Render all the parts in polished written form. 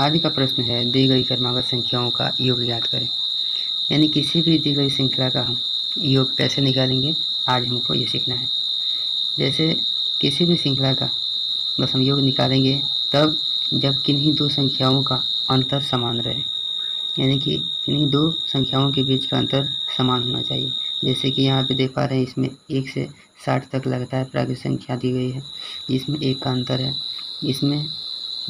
आज का प्रश्न है दी गई क्रमागत संख्याओं का योग ज्ञात करें। यानी किसी भी दी गई श्रृंखला का हम योग कैसे निकालेंगे, आज हमको ये सीखना है। जैसे किसी भी श्रृंखला का बस हम योग निकालेंगे तब जब किन्हीं दो संख्याओं का अंतर समान रहे, यानी कि किन्हीं दो संख्याओं के बीच का अंतर समान होना चाहिए। जैसे कि यहाँ पे देख पा रहे हैं, इसमें 1 से 60 तक लगातार प्राकृत संख्या दी गई है, इसमें 1 का अंतर है। इसमें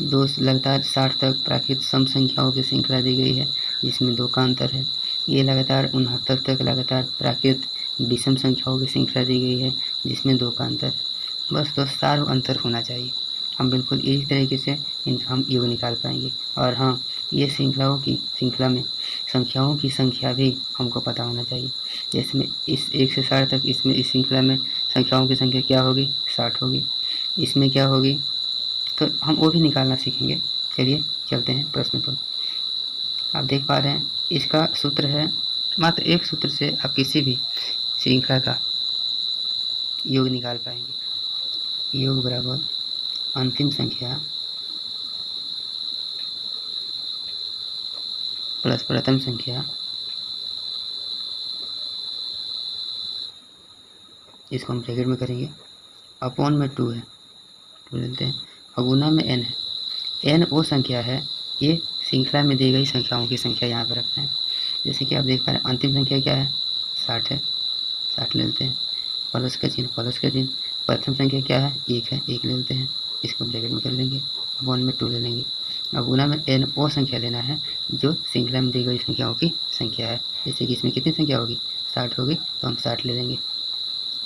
2 से लगातार 60 तक प्राकृत सम संख्याओं की श्रृंखला दी गई है, जिसमें 2 का अंतर है। ये लगातार 69 तक लगातार प्राकृत विषम संख्याओं की श्रृंखला दी गई है, जिसमें 2 का अंतर है। बस तो सार्व अंतर होना चाहिए। हम बिल्कुल इसी तरीके से इनका हम योग निकाल पाएंगे। और हाँ, ये श्रृंखला में संख्याओं की संख्या भी हमको पता होना चाहिए। जैसे में इस 1 से 60 तक इसमें इस श्रृंखला में संख्याओं की संख्या क्या होगी, 60 होगी। इसमें क्या होगी, तो हम वो भी निकालना सीखेंगे। चलिए चलते हैं प्रश्न पर। आप देख पा रहे हैं, इसका सूत्र है, मात्र एक सूत्र से आप किसी भी श्रृंखला का योग निकाल पाएंगे। योग बराबर अंतिम संख्या प्लस प्रथम संख्या, इसको हम ब्रैकेट में करेंगे, अपॉन में 2 है, 2 लेते हैं, और गुना में n है। n वो संख्या है, ये श्रृंखला में दी गई संख्याओं की संख्या यहाँ पर रखना है। जैसे कि आप देख पा रहे हैं, अंतिम संख्या क्या है, 60 है, 60 ले लेते हैं, प्लस का चिन्ह, प्लस का चिन्ह। प्रथम संख्या क्या है, 1 है, 1 ले लेते हैं, इसको ब्रैकेट में कर लेंगे, अपॉन में 2 ले लेंगे। अब गुना में n वो संख्या लेना है जो श्रृंखला में दी गई संख्याओं की संख्या है। जैसे कि इसमें कितनी संख्या होगी, 60 होगी, तो हम 60 ले लेंगे,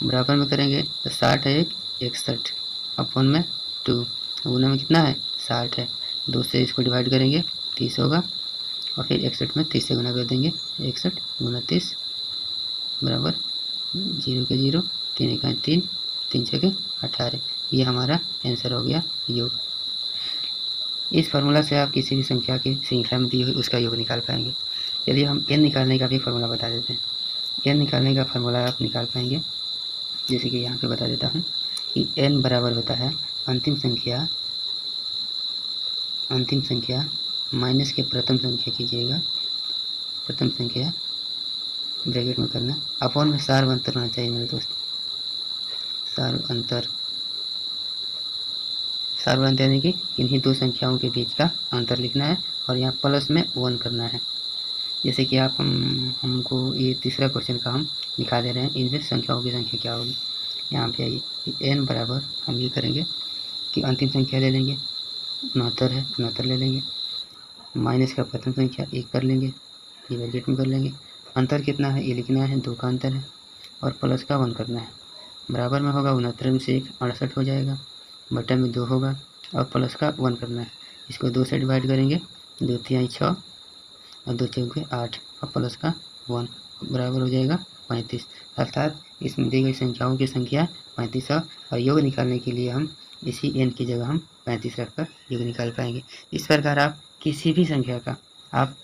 बराबर में करेंगे तो 60 है 61, अपॉन में 2, गुना में कितना है, 60 है, 2 से इसको डिवाइड करेंगे 30 होगा, और फिर 61 में 30 से गुना कर देंगे, 61 गुना 30 बराबर 0 के 0, 3 एका 3, 3 छके 18। ये हमारा आंसर हो गया योग। इस फार्मूला से आप किसी भी संख्या की श्रृंखला में दी हुई उसका योग निकाल पाएंगे। चलिए हम n निकालने का भी फार्मूला बता देते हैं। n निकालने का फार्मूला आप निकाल पाएंगे, जैसे कि यहाँ पे बता देता हूँ कि n बराबर होता है अंतिम संख्या माइनस के प्रथम संख्या कीजिएगा, प्रथम संख्या ब्रैकेट में करना, अपॉन में सार्व अंतर होना चाहिए मेरे दोस्त, सार्व अंतर यानी कि इन्हीं दो संख्याओं के बीच का अंतर लिखना है, और यहाँ प्लस में 1 करना है। जैसे कि आप हमको ये तीसरा क्वेश्चन का हम दिखा दे रहे हैं, इन संख्याओं की संख्या क्या होगी। यहाँ पे आइए, n बराबर हम ये करेंगे कि अंतिम संख्या ले लेंगे, 69 है, 69 ले लेंगे, माइनस का प्रथम संख्या 1 कर लेंगे, ये ब्रैकेट में कर लेंगे, अंतर कितना है ये लिखना है, 2 का अंतर है, और प्लस का 1 करना है, बराबर में होगा 69 में से 1 68 हो जाएगा, बटा में 2 होगा, और प्लस का 1 करना है। इसको 2 से डिवाइड करेंगे, 2 तिहाई 6 और 2 चौके 8, और प्लस का 1 बराबर हो जाएगा 35। अर्थात इसमें दी गई संख्याओं की संख्या 35 है, और योग निकालने के लिए हम इसी n की जगह हम 35 रखकर योग निकाल पाएंगे। इस प्रकार आप किसी भी संख्या का, आप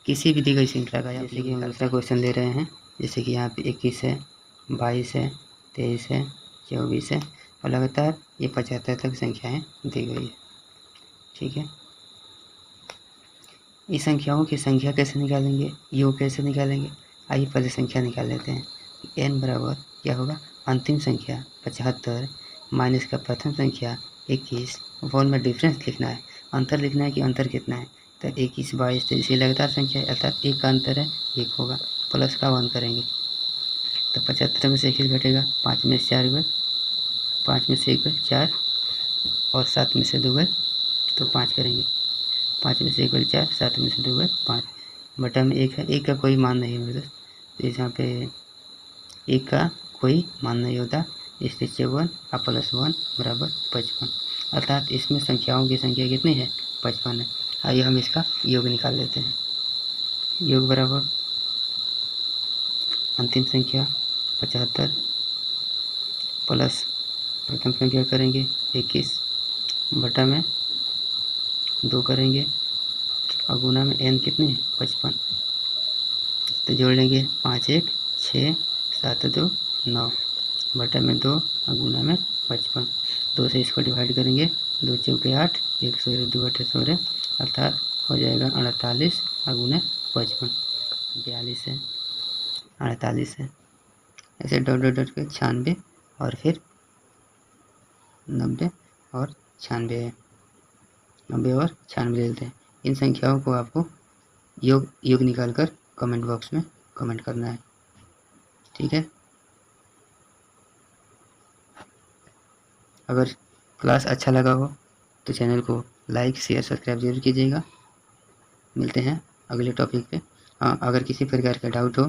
किसी भी दी गई श्रृंखला का, जैसे कि हम दूसरा क्वेश्चन दे रहे हैं, जैसे कि यहाँ पे 21 है, 22 है, 23 है, 24 है, और लगातार ये 75 तक संख्याएं दी गई है। ठीक है, इस संख्याओं की संख्या कैसे निकालेंगे, योग कैसे निकालेंगे, आइए पहले संख्या निकाल लेते हैं। n बराबर क्या होगा, अंतिम संख्या 75 माइनस का प्रथम संख्या 21, वन में डिफरेंस लिखना है, अंतर लिखना है कि अंतर कितना है, तो 21 22, तो इसे लगातार संख्या है, अर्थात 1 का अंतर है, 1 होगा, प्लस का 1 करेंगे तो 75 में से 21 घटेगा, 5 में से 4 गए, 5 में से 1 गए 4, और 7 में से 2 गए तो 5 करेंगे, 5 में से 1 गए 4, 7 में से 2 गए 5, बटा में 1 है, 1 का कोई मान नहीं है मेरे दोस्त, तो यहाँ पे 1 का कोई मान नहीं होता, इसलिए 54 और प्लस 1 बराबर 55। अर्थात इसमें संख्याओं की संख्या कितनी है, 55 है। आइए हम इसका योग निकाल लेते हैं। योग बराबर अंतिम संख्या 75 प्लस प्रथम संख्या करेंगे 21, बटा में 2 करेंगे, और गुना में n कितने हैं, 55, तो जोड़ लेंगे 5 1 6 7 2 9, बटा में 2 और गुना में 55, 2 से इसको डिवाइड करेंगे, 2 चौके 8, 1 सोरे 2 8 सोरे, अर्थात हो जाएगा 48 और गुने 55, 42 है, 48 है, ऐसे डॉट डॉट डॉट के 96 और फिर 90 और 96 है, 90 और 96 देते हैं। इन संख्याओं को आपको योग निकाल कर कमेंट बॉक्स में कमेंट करना है, ठीक है। अगर क्लास अच्छा लगा हो तो चैनल को लाइक शेयर सब्सक्राइब जरूर कीजिएगा। मिलते हैं अगले टॉपिक पे। हाँ, अगर किसी प्रकार का डाउट हो